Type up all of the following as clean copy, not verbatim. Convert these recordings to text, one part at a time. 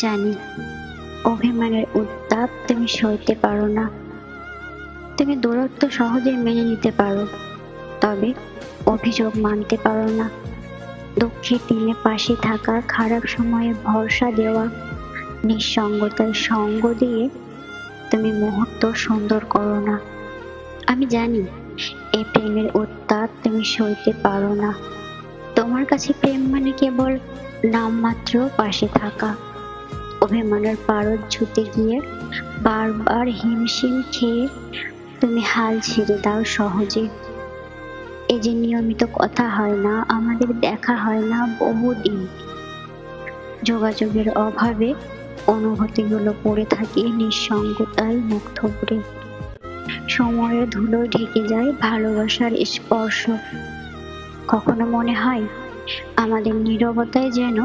জানি অভিমানের উত্তাপ তুমি সইতে পারো না। তুমি দূরত্ব সহজে মেনে নিতে পারো, তবে অভিযোগ মানতে পারো না। দুঃখের দিনে পাশে থাকা, খারাপ সময়ে ভরসা দেওয়া, নিঃসঙ্গতায় সঙ্গ দিয়ে তুমি মুহূর্ত সুন্দর করো না। আমি জানি এই প্রেমের উত্তাপ তুমি সইতে পারো না। তোমার কাছে প্রেম মানে কেবল নামমাত্র পাশে থাকা। অভিমানের পারদ ছুতে গিয়ে বারবার হিমশিম খেয়ে তুমি হাল ছেড়ে দাও সহজে। এই যে নিয়মিত কথা হয় না, আমাদের দেখা হয় না বহুদিন, যোগাযোগের অভাবে অনুভূতিগুলো পড়ে থাকে নিঃসঙ্গতায় মুখ থুবড়ে। সময়ের ধুলোয় ঢেকে যায় ভালোবাসার স্পর্শ। কখনো মনে হয় আমাদের নীরবতায় যেন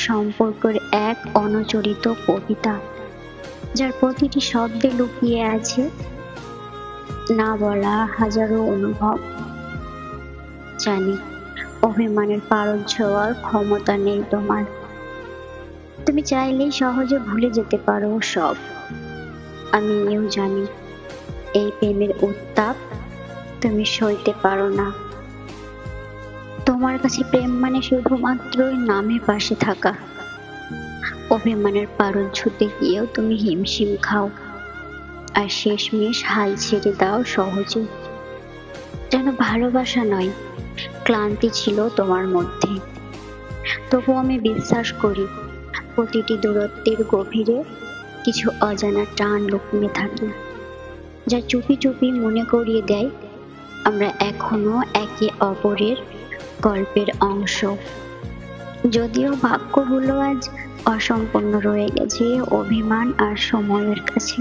সম্পর্কের এক অনুচরিত কবিতা, যার প্রতিটি শব্দে লুকিয়ে আছে না বলা হাজারো অনুভব। জানি অভিমানের পারদ ছোঁয়ার ক্ষমতা নেই তোমার। তুমি চাইলেই সহজে ভুলে যেতে পারো সব। আমি এও জানি এই প্রেমের উত্তাপ তুমি সইতে পারো না। তোমার কাছে প্রেম মানে শুধুমাত্র নামে পাশে থাকা। অভিমানের পারদ ছুতে গিয়েও তুমি হিমশিম খাও, আর শেষমেশ হাল ছেড়ে দাও সহজে। যেন ভালোবাসা নয়, ক্লান্তি ছিল তোমার মধ্যে। তবু আমি বিশ্বাস করি প্রতিটি দূরত্বের গভীরে কিছু অজানা টান লুকিয়ে থাকে, যা চুপি চুপি মনে করিয়ে দেয় আমরা এখনো একে অপরের গল্পের অংশ। যদিও ভাগ্যগুলো আজ অসম্পূর্ণ রয়ে গেছে অভিমান আর সময়ের কাছে।